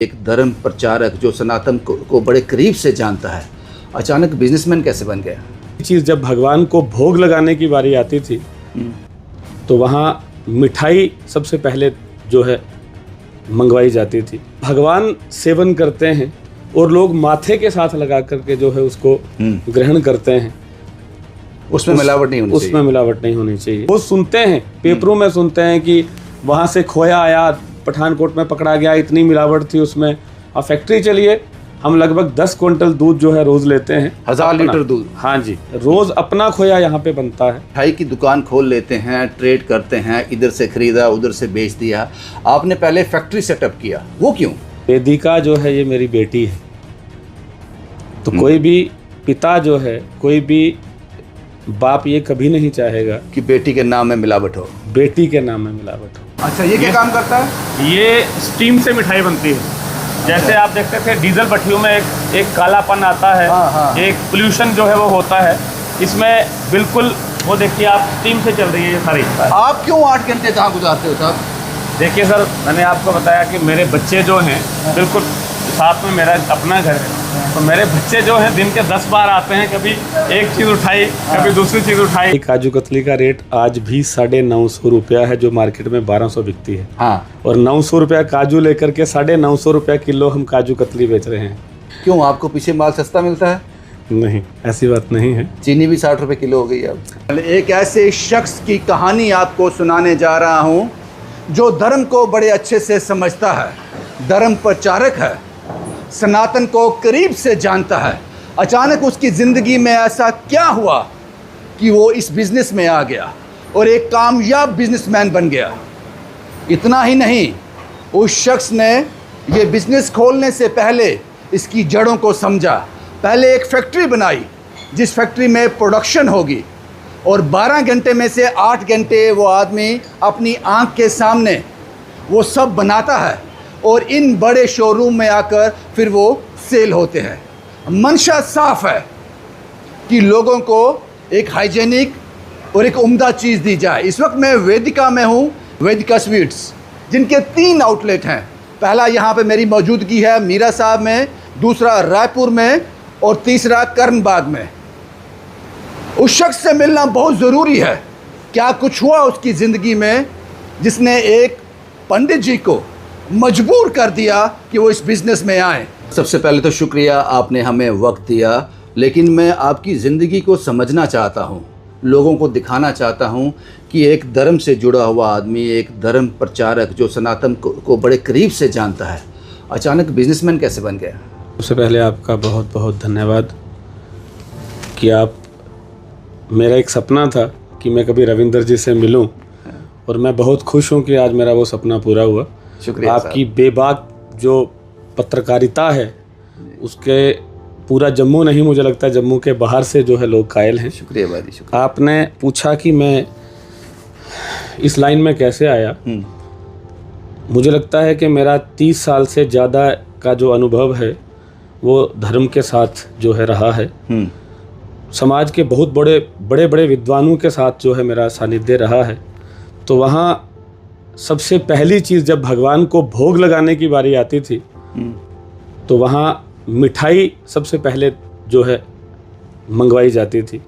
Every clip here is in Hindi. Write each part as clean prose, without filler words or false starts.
एक धर्म प्रचारक जो सनातन को बड़े करीब से जानता है, अचानक बिजनेसमैन कैसे बन गया? चीज़ जब भगवान को भोग लगाने की बारी आती थी तो वहाँ मिठाई सबसे पहले जो है मंगवाई जाती थी। भगवान सेवन करते हैं और लोग माथे के साथ लगा करके जो है उसको ग्रहण करते हैं। उसमें मिलावट नहीं होनी चाहिए। उसमें मिलावट नहीं होनी चाहिए। वो सुनते हैं, पेपरों में सुनते हैं कि वहाँ से खोया आया, पठानकोट में पकड़ा गया, इतनी मिलावट थी उसमें। अब फैक्ट्री चलिए, हम लगभग 10 क्विंटल दूध जो है रोज़ लेते हैं। 1000 लीटर दूध? हाँ जी, रोज़ अपना खोया यहाँ पे बनता है। मिठाई की दुकान खोल लेते हैं, ट्रेड करते हैं, इधर से खरीदा उधर से बेच दिया। आपने पहले फैक्ट्री सेटअप किया, वो क्यों? वेदिका जो है ये मेरी बेटी है, तो कोई भी पिता जो है, कोई भी बाप ये कभी नहीं चाहेगा कि बेटी के नाम में मिलावट हो। बेटी के नाम में मिलावट हो। अच्छा, ये क्या काम करता है? ये स्टीम से मिठाई बनती है। जैसे आप देखते थे डीजल भट्टियों में एक कालापन आता है। हाँ। एक पोल्यूशन जो है वो होता है। इसमें बिल्कुल वो देखिए आप स्टीम से चल रही है ये सारी। आप क्यों 8 घंटे कहाँ गुजारते हो साहब? देखिए सर, मैंने आपको बताया कि मेरे बच्चे जो हैं, बिल्कुल साथ में मेरा अपना घर है, तो मेरे बच्चे जो हैं दिन के 10 बार आते हैं। कभी एक चीज़ उठाई, कभी दूसरी चीज़ उठाई। काजू कतली का रेट आज भी 950 रुपया है, जो मार्केट में 1200 बिकती है। हाँ। और 900 रुपया काजू लेकर के 950 रुपया किलो हम काजू कतली बेच रहे हैं। क्यों, आपको पीछे माल सस्ता मिलता है? नहीं, ऐसी बात नहीं है। चीनी भी 60 रुपए किलो हो गई अब। एक ऐसे शख्स की कहानी आपको सुनाने जा रहा हूँ जो धर्म को बड़े अच्छे से समझता है, धर्म प्रचारक है, सनातन को करीब से जानता है। अचानक उसकी ज़िंदगी में ऐसा क्या हुआ कि वो इस बिज़नेस में आ गया और एक कामयाब बिजनेसमैन बन गया। इतना ही नहीं, उस शख्स ने ये बिज़नेस खोलने से पहले इसकी जड़ों को समझा। पहले एक फैक्ट्री बनाई जिस फैक्ट्री में प्रोडक्शन होगी, और 12 घंटे में से 8 घंटे वो आदमी अपनी आंख के सामने वो सब बनाता है और इन बड़े शोरूम में आकर फिर वो सेल होते हैं। मंशा साफ है कि लोगों को एक हाइजेनिक और एक उम्दा चीज़ दी जाए। इस वक्त मैं वेदिका में हूँ, वेदिका स्वीट्स, जिनके 3 आउटलेट हैं। पहला यहाँ पे मेरी मौजूदगी है मीरा साहब में, दूसरा रायपुर में और तीसरा कर्नबाग में। उस शख्स से मिलना बहुत ज़रूरी है। क्या कुछ हुआ उसकी ज़िंदगी में जिसने एक पंडित जी को मजबूर कर दिया कि वो इस बिज़नेस में आए। सबसे पहले तो शुक्रिया, आपने हमें वक्त दिया, लेकिन मैं आपकी ज़िंदगी को समझना चाहता हूँ, लोगों को दिखाना चाहता हूँ कि एक धर्म से जुड़ा हुआ आदमी, एक धर्म प्रचारक जो सनातन को बड़े करीब से जानता है, अचानक बिजनेसमैन कैसे बन गया? सबसे पहले आपका बहुत बहुत धन्यवाद कि आप, मेरा एक सपना था कि मैं कभी रविंदर जी से मिलूं, और मैं बहुत खुश हूं कि आज मेरा वो सपना पूरा हुआ। शुक्रिया। आपकी बेबाक जो पत्रकारिता है उसके पूरा जम्मू नहीं, मुझे लगता है जम्मू के बाहर से जो है लोग कायल हैं। शुक्रिया भाई, शुक्रिया। आपने पूछा कि मैं इस लाइन में कैसे आया। मुझे लगता है कि मेरा 30 साल से ज़्यादा का जो अनुभव है वो धर्म के साथ जो है रहा है। समाज के बहुत बड़े विद्वानों के साथ जो है मेरा सानिध्य रहा है। तो वहाँ सबसे पहली चीज़ जब भगवान को भोग लगाने की बारी आती थी तो वहाँ मिठाई सबसे पहले जो है मंगवाई जाती थी।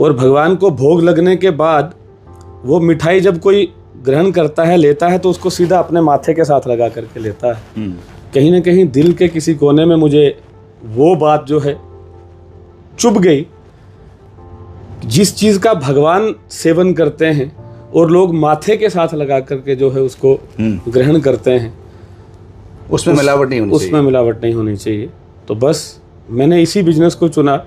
और भगवान को भोग लगने के बाद वो मिठाई जब कोई ग्रहण करता है, लेता है, तो उसको सीधा अपने माथे के साथ लगा करके लेता है। कहीं ना कहीं दिल के किसी कोने में मुझे वो बात जो है चुभ गई। जिस चीज़ का भगवान सेवन करते हैं और लोग माथे के साथ लगा करके जो है उसको ग्रहण करते हैं, उसमें मिलावट नहीं होनी चाहिए। उसमें मिलावट नहीं होनी चाहिए। तो बस मैंने इसी बिजनेस को चुना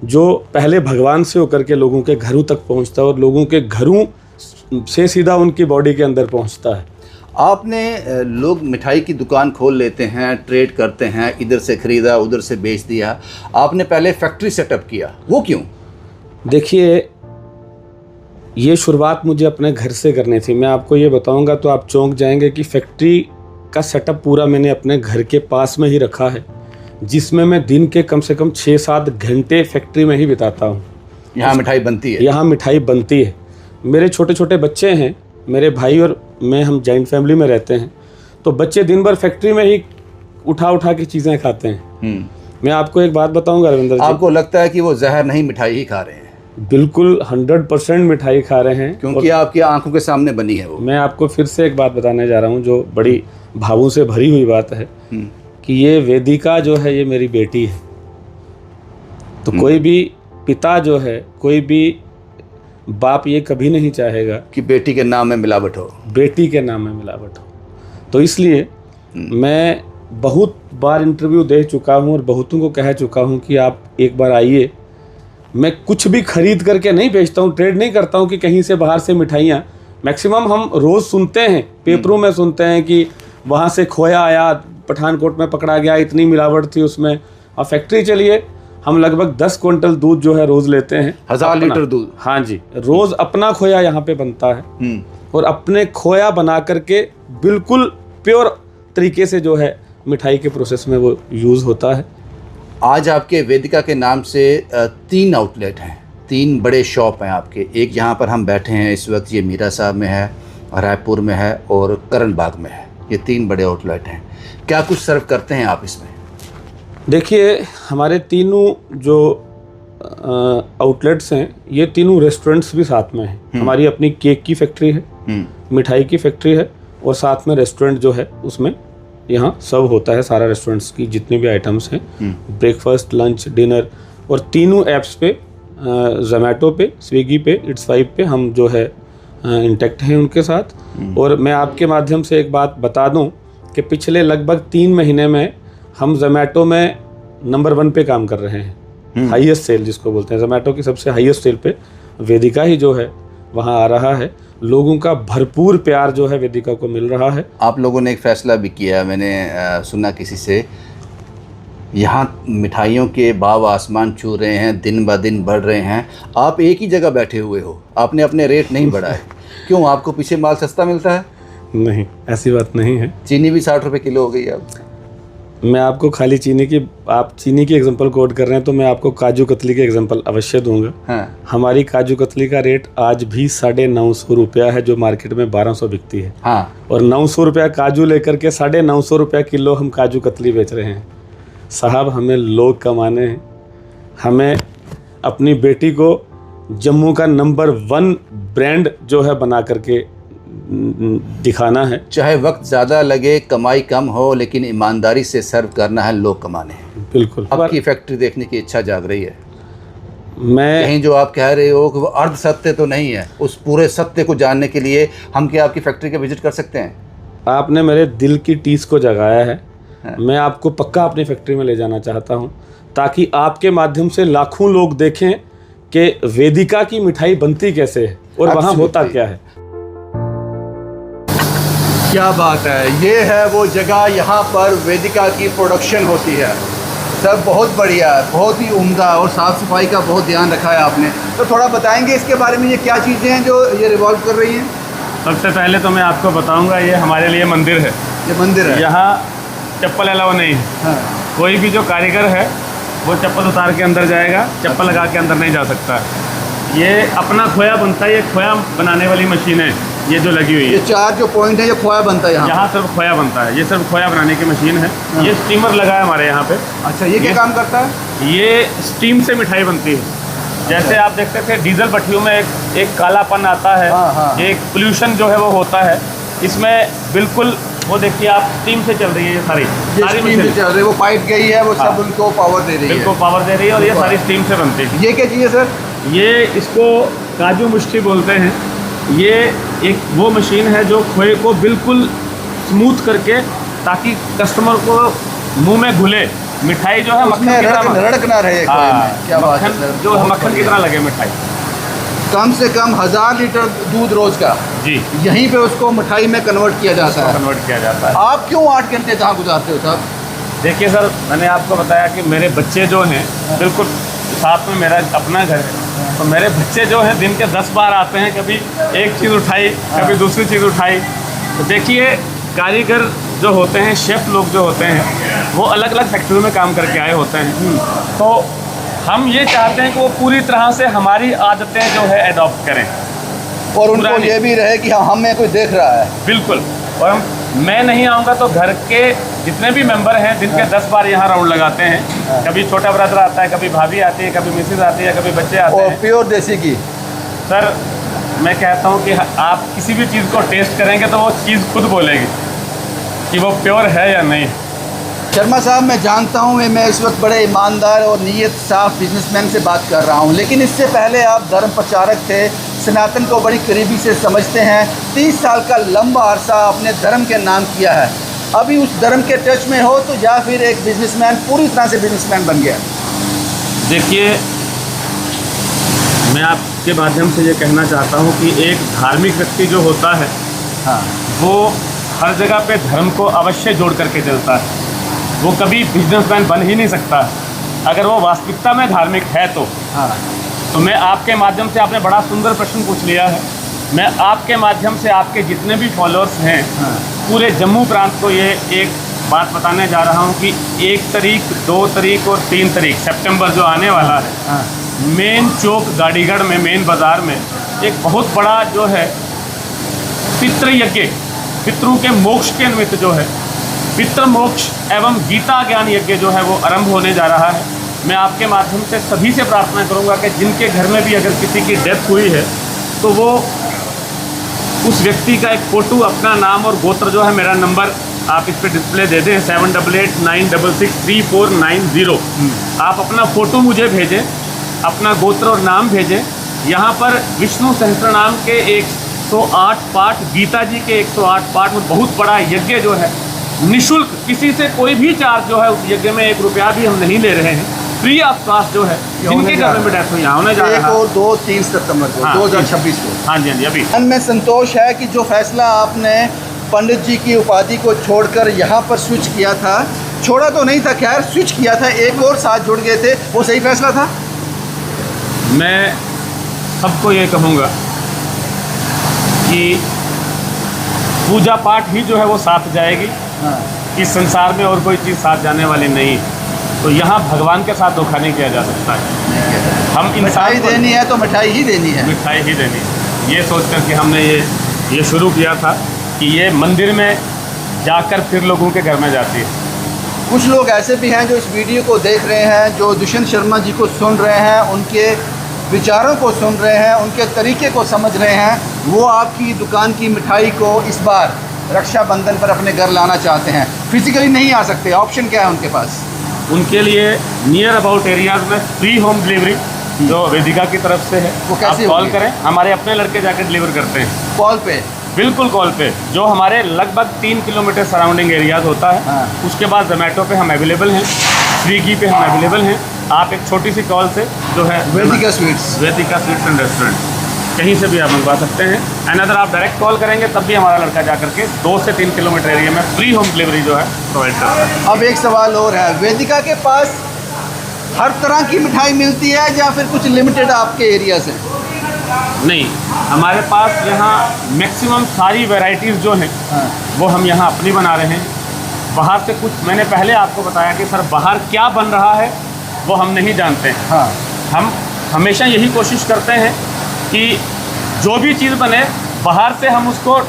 जो पहले भगवान से होकर के लोगों के घरों तक पहुंचता है और लोगों के घरों से सीधा उनकी बॉडी के अंदर पहुंचता है। आपने, लोग मिठाई की दुकान खोल लेते हैं, ट्रेड करते हैं, इधर से खरीदा उधर से बेच दिया। आपने पहले फैक्ट्री सेटअप किया, वो क्यों? देखिए, ये शुरुआत मुझे अपने घर से करनी थी। मैं आपको ये बताऊंगा तो आप चौंक जाएंगे कि फैक्ट्री का सेटअप पूरा मैंने अपने घर के पास में ही रखा है, जिसमें मैं दिन के कम से कम 6-7 घंटे फैक्ट्री में ही बिताता हूँ। यहाँ मिठाई बनती है? यहाँ मिठाई बनती है। मेरे छोटे छोटे बच्चे हैं, मेरे भाई और मैं, हम जॉइंट फैमिली में रहते हैं, तो बच्चे दिन भर फैक्ट्री में ही उठा उठा के चीज़ें खाते हैं। मैं आपको एक बात बताऊंगा रविंदर जी, आपको लगता है कि वो जहर नहीं मिठाई ही खा रहे हैं? बिल्कुल 100% मिठाई खा रहे हैं, क्योंकि आपकी आंखों के सामने बनी है वो। मैं आपको फिर से एक बात बताने जा रहा हूँ जो बड़ी भावों से भरी हुई बात है कि ये वेदिका जो है ये मेरी बेटी है। तो कोई भी पिता जो है, कोई भी बाप ये कभी नहीं चाहेगा कि बेटी के नाम में मिलावट हो, बेटी के नाम में मिलावट हो। तो इसलिए मैं बहुत बार इंटरव्यू दे चुका हूँ और बहुतों को कह चुका हूँ कि आप एक बार आइए। मैं कुछ भी खरीद करके नहीं बेचता हूँ, ट्रेड नहीं करता हूँ कि कहीं से बाहर से मिठाइयाँ। मैक्सिमम हम रोज़ सुनते हैं, पेपरों में सुनते हैं कि वहाँ से खोया आया, पठानकोट में पकड़ा गया, इतनी मिलावट थी उसमें। और फैक्ट्री चलिए, हम लगभग 10 क्विंटल दूध जो है रोज़ लेते हैं, 1000 लीटर दूध। हाँ जी, रोज़ अपना खोया यहाँ पे बनता है और अपने खोया बना करके बिल्कुल प्योर तरीके से जो है मिठाई के प्रोसेस में वो यूज़ होता है। आज आपके वेदिका के नाम से 3 आउटलेट हैं, 3 बड़े शॉप हैं आपके। एक यहाँ पर हम बैठे हैं इस वक्त, ये मीरा साहब में है, रायपुर में है और करण बाग में है। ये 3 बड़े आउटलेट हैं। क्या कुछ सर्व करते हैं आप इसमें? देखिए, हमारे तीनों जो आउटलेट्स हैं, ये तीनों रेस्टोरेंट्स भी साथ में हैं। हमारी अपनी केक की फैक्ट्री है, मिठाई की फैक्ट्री है और साथ में रेस्टोरेंट जो है उसमें यहाँ सर्व होता है सारा रेस्टोरेंट्स की जितने भी आइटम्स हैं, ब्रेकफास्ट, लंच, डिनर। और तीनों ऐप्स पे, जोमेटो पे, स्विगी पे, इट्स फाइव पे हम जो है इंटैक्ट हैं उनके साथ। और मैं आपके माध्यम से एक बात बता दूं कि पिछले लगभग 3 महीने में हम जोमेटो में नंबर 1 पे काम कर रहे हैं। हाईएस्ट सेल जिसको बोलते हैं, जोमेटो की सबसे हाईएस्ट सेल पे वेदिका ही जो है वहाँ आ रहा है। लोगों का भरपूर प्यार जो है वेदिका को मिल रहा है। आप लोगों ने एक फ़ैसला भी किया, मैंने सुना किसी से, यहाँ मिठाइयों के भाव आसमान छू रहे हैं, दिन ब दिन बढ़ रहे हैं। आप एक ही जगह बैठे हुए हो, आपने अपने रेट नहीं बढ़ाए। क्यों? आपको पीछे माल सस्ता मिलता है? नहीं, ऐसी बात नहीं है। चीनी भी 60 रुपये किलो हो गई अब। मैं आपको खाली चीनी की, आप चीनी की एग्जांपल कोट कर रहे हैं तो मैं आपको काजू कतली के एग्जांपल अवश्य दूंगा। हाँ। हमारी काजू कतली का रेट आज भी 950 रुपया है, जो मार्केट में 1200 बिकती है। हाँ। और 900 रुपया काजू लेकर के 950 रुपया किलो हम काजू कतली बेच रहे हैं। साहब, हमें लोग कमाने हैं, हमें अपनी बेटी को जम्मू का नंबर 1 ब्रांड जो है बना करके दिखाना है। चाहे वक्त ज़्यादा लगे, कमाई कम हो, लेकिन ईमानदारी से सर्व करना है, लोग कमाने हैं। बिल्कुल। आपकी फैक्ट्री देखने की इच्छा जाग रही है। मैं कहीं जो आप कह रहे हो कि वो अर्ध सत्य तो नहीं है, उस पूरे सत्य को जानने के लिए हम क्या आपकी फैक्ट्री का विजिट कर सकते हैं? आपने मेरे दिल की टीस को जगाया है। मैं आपको पक्का अपनी फैक्ट्री में ले जाना चाहता हूं, ताकि आपके माध्यम से लाखों लोग देखें कि वेदिका की मिठाई बनती कैसे है और वहाँ होता क्या है। क्या बात है, ये है वो जगह, यहाँ पर वेदिका की प्रोडक्शन होती है। सब बहुत बढ़िया है, बहुत ही उम्दा, और साफ़ सफाई का बहुत ध्यान रखा है आपने। तो थोड़ा बताएंगे इसके बारे में, ये क्या चीज़ें हैं जो ये रिवॉल्व कर रही हैं? सबसे पहले तो मैं आपको बताऊंगा, ये हमारे लिए मंदिर है। ये मंदिर है, यहाँ चप्पल अलाउ नहीं है। हाँ। कोई भी जो कारीगर है वो चप्पल उतार के अंदर जाएगा, चप्पल लगा के अंदर नहीं जा सकता। ये अपना खोया बनता है, ये खोया बनाने वाली मशीन है ये जो लगी हुई है। ये 4 जो पॉइंट है, ये खोया बनता है यहाँ सिर्फ खोया बनता है, ये सिर्फ खोया बनाने की मशीन है। ये स्टीमर लगा है हमारे यहाँ पे। अच्छा, ये क्या काम करता है? ये स्टीम से मिठाई बनती है। जैसे आप देखते थे डीजल भट्टियों में एक कालापन आता है, एक पोल्यूशन जो है वो होता है, इसमें बिल्कुल वो देखिए आप स्टीम से चल रही है। ये सारी स्टीम से चल रही है, वो पाइप गई है, वो सब उनको पावर दे रही है। बिल्कुल पावर दे रही है और ये सारी स्टीम से बनती है। ये क्या चीज़ है सर? ये इसको काजू मुश्ती बोलते हैं। ये एक वो मशीन है जो खोए को बिल्कुल स्मूथ करके, ताकि कस्टमर को मुंह में घुले, मिठाई जो है मक्खन की तरह रड़क ना रहे। क्या बात है सर, जो मक्खन की तरह लगे मिठाई। कम से कम 1000 लीटर दूध रोज का जी यहीं पे उसको मिठाई में कन्वर्ट किया जाता है। कन्वर्ट किया जाता है। आप क्यों 8 घंटे कहाँ गुजारते हो साहब? देखिए सर, मैंने आपको बताया कि मेरे बच्चे जो हैं, बिल्कुल साथ में मेरा अपना घर है, तो मेरे बच्चे जो हैं दिन के 10 बार आते हैं, कभी एक चीज़ उठाई, कभी दूसरी चीज़ उठाई। तो देखिए, कारीगर जो होते हैं, शेफ़ लोग जो होते हैं, वो अलग अलग फैक्ट्रियों में काम करके आए होते हैं। तो हम ये चाहते हैं कि वो पूरी तरह से हमारी आदतें जो है एडॉप्ट करें, और उनको ये भी रहे कि हमें कोई देख रहा है। बिल्कुल। और मैं नहीं आऊँगा तो घर के जितने भी मेंबर हैं दिन के 10 बार यहाँ राउंड लगाते हैं। कभी छोटा ब्रदर आता है, कभी भाभी आती है, कभी मिसेज आती है, कभी बच्चे आते हैं। प्योर देसी घी। सर मैं कहता हूँ कि आप किसी भी चीज़ को टेस्ट करेंगे तो वो चीज़ खुद बोलेगी कि वो प्योर है या नहीं। शर्मा साहब, मैं जानता हूँ मैं इस वक्त बड़े ईमानदार और नीयत साफ बिजनेसमैन से बात कर रहा हूँ, लेकिन इससे पहले आप धर्म प्रचारक थे, सनातन को बड़ी करीबी से समझते हैं, 30 साल का लंबा अरसा अपने धर्म के नाम किया है। अभी उस धर्म के टच में हो तो या फिर एक बिजनेसमैन पूरी तरह से बिजनेसमैन बन गया? देखिए, मैं आपके माध्यम से ये कहना चाहता हूँ कि एक धार्मिक व्यक्ति जो होता है, हाँ, वो हर जगह पे धर्म को अवश्य जोड़ करके चलता है। वो कभी बिजनेसमैन बन ही नहीं सकता अगर वो वास्तविकता में धार्मिक है तो। हाँ। तो मैं आपके माध्यम से, आपने बड़ा सुंदर प्रश्न पूछ लिया है, मैं आपके माध्यम से आपके जितने भी फॉलोअर्स हैं, हाँ। पूरे जम्मू प्रांत को ये एक बात बताने जा रहा हूँ कि 1 तारीख, 2 तारीख और 3 तारीख सितंबर जो आने वाला है, हाँ। मेन चौक गाड़ीगढ़ में, मेन बाज़ार में एक बहुत बड़ा जो है पितृ यज्ञ, पितरों के मोक्ष के निमित्त जो है पितृ मोक्ष एवं गीता ज्ञान यज्ञ जो है वो आरंभ होने जा रहा है। मैं आपके माध्यम से सभी से प्रार्थना करूंगा कि जिनके घर में भी अगर किसी की डेथ हुई है तो वो उस व्यक्ति का एक फ़ोटो, अपना नाम और गोत्र जो है, मेरा नंबर आप इस पर डिस्प्ले दे दें 7889663490। आप अपना फ़ोटो मुझे भेजें, अपना गोत्र और नाम भेजें। यहाँ पर विष्णु सहस्त्रनाम के 108 पाठ, गीता जी के 108 पाठ में बहुत बड़ा यज्ञ जो है निःशुल्क, किसी से कोई भी चार्ज जो है उस यज्ञ में 1 रुपया भी हम नहीं ले रहे हैं, फ्री ऑफ कॉस्ट जो है जिनके घर में डेथ हुई होने जा रहा है। 1 और 2, 3 सितंबर को, 2026 को। हाँ जी, हाँ जी। अभी मन में संतोष है कि जो फैसला आपने पंडित जी की उपाधि को छोड़कर यहाँ पर स्विच किया था, छोड़ा तो नहीं था, खैर स्विच किया था, एक और साथ जुड़ गए थे, वो सही फैसला था? मैं सबको ये कहूँगा कि पूजा पाठ ही जो है वो साथ जाएगी। हाँ। इस संसार में और कोई चीज़ साथ जाने वाली नहीं। तो यहाँ भगवान के साथ धोखा नहीं किया जा सकता है। हम मिठाई देनी है तो मिठाई ही देनी है, मिठाई ही देनी है। ये सोच कर कि हमने ये शुरू किया था कि ये मंदिर में जाकर फिर लोगों के घर में जाती है। कुछ लोग ऐसे भी हैं जो इस वीडियो को देख रहे हैं, जो दुष्यंत शर्मा जी को सुन रहे हैं, उनके विचारों को सुन रहे हैं, उनके तरीके को समझ रहे हैं, वो आपकी दुकान की मिठाई को इस बार रक्षाबंधन पर अपने घर लाना चाहते हैं, फिजिकली नहीं आ सकते, ऑप्शन क्या है उनके पास? उनके लिए नियर अबाउट एरियाज़ में फ्री होम डिलीवरी जो वेदिका की तरफ से है, वो कैसे आप कॉल करें, हमारे अपने लड़के जाकर डिलीवर करते हैं। कॉल पे? बिल्कुल कॉल पे, जो हमारे लगभग 3 किलोमीटर सराउंडिंग एरियाज होता है। हाँ। उसके बाद जोमेटो पे हम अवेलेबल हैं, स्विगी पे हम अवेलेबल हैं। आप एक छोटी सी कॉल से जो है वेदिका स्वीट्स एंड रेस्टोरेंट कहीं से भी आप मंगवा सकते हैं। एंड अगर आप डायरेक्ट कॉल करेंगे तब भी हमारा लड़का जा करके 2 से 3 किलोमीटर एरिया में फ्री होम डिलीवरी जो है प्रोवाइड करता है। अब एक सवाल और है, वेदिका के पास हर तरह की मिठाई मिलती है या फिर कुछ लिमिटेड आपके एरिया से? नहीं, हमारे पास यहाँ मैक्सिमम सारी वैरायटीज़ जो हैं वो हम यहाँ अपनी बना रहे हैं। बाहर से कुछ, मैंने पहले आपको बताया कि सर बाहर क्या बन रहा है वो हम नहीं जानते हैं। हाँ। हम हमेशा यही कोशिश करते हैं कि जो भी चीज़ बने बाहर से हम उसको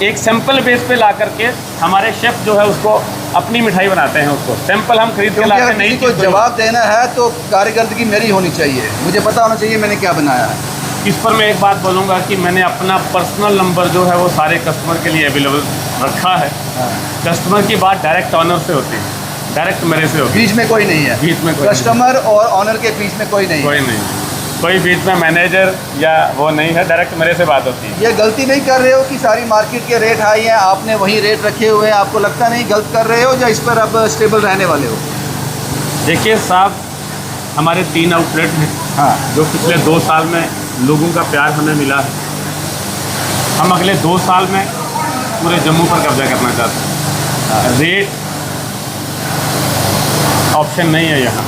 एक सैंपल बेस पे ला करके, हमारे शेफ़ जो है उसको अपनी मिठाई बनाते हैं, उसको सैंपल हम खरीद के लाते हैं। नहीं, को जवाब देना है तो कारकर्दगी मेरी होनी चाहिए, मुझे पता होना चाहिए मैंने क्या बनाया है। इस पर मैं एक बात बोलूँगा कि मैंने अपना पर्सनल नंबर जो है वो सारे कस्टमर के लिए अवेलेबल रखा है। कस्टमर की बात डायरेक्ट ऑनर से होती है, डायरेक्ट मेरे से होती है, बीच में कोई नहीं है। बीच में कोई कस्टमर और ऑनर के बीच में कोई नहीं है। कोई बीच में मैनेजर या वो नहीं है, डायरेक्ट मेरे से बात होती है। ये गलती नहीं कर रहे हो कि सारी मार्केट के रेट हाई हैं, आपने वही रेट रखे हुए हैं, आपको लगता नहीं गलत कर रहे हो या इस पर अब स्टेबल रहने वाले हो? देखिए साहब, हमारे 3 आउटलेट हैं। हाँ। जो पिछले 2 साल में लोगों का प्यार हमें मिला है। हम अगले 2 साल में पूरे जम्मू पर कब्जा करना चाहते हैं। रेट ऑप्शन नहीं है यहाँ,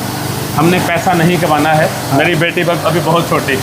हमने पैसा नहीं कमाना है। मेरी बेटी अभी बहुत छोटी,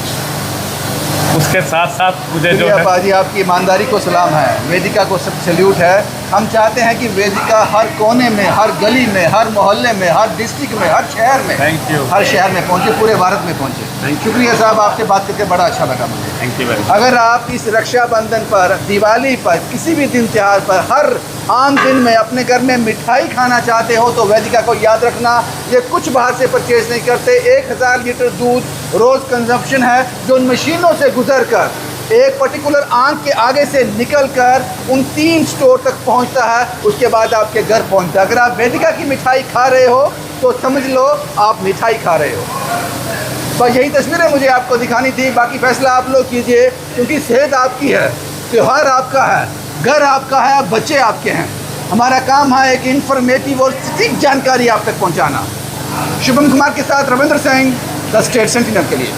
उसके साथ साथ मुझे जो है बाजी, आपकी ईमानदारी को सलाम है, वेदिका को सैल्यूट है। हम चाहते हैं कि वेदिका हर कोने में, हर गली में, हर मोहल्ले में, हर डिस्ट्रिक्ट में, हर शहर में, थैंक यू, हर शहर में पहुँचे, पूरे भारत में पहुँचे। शुक्रिया साहब, आपसे बात करके बड़ा अच्छा लगा मुझे। Thank you very much. अगर आप इस रक्षाबंधन पर, दिवाली पर, किसी भी दिन त्योहार पर, हर आम दिन में अपने घर में मिठाई खाना चाहते हो तो वैदिका को याद रखना, ये कुछ बाहर से परचेज नहीं करते। 1000 लीटर दूध रोज़ कंजप्शन है जो उन मशीनों से गुजर कर एक पर्टिकुलर आंख के आगे से निकल कर उन 3 स्टोर तक पहुंचता है, उसके बाद आपके घर पहुंचता है। अगर आप वैदिका की मिठाई खा रहे हो तो समझ लो आप मिठाई खा रहे हो। बस यही तस्वीरें मुझे आपको दिखानी थी, बाकी फैसला आप लोग कीजिए, क्योंकि सेहत आपकी है, त्यौहार आपका है, घर आपका है, बच्चे आपके हैं। हमारा काम है एक इन्फॉर्मेटिव और सटीक जानकारी आप तक पहुंचाना। शुभम कुमार के साथ Ravindra Singh, the state sentinel के लिए।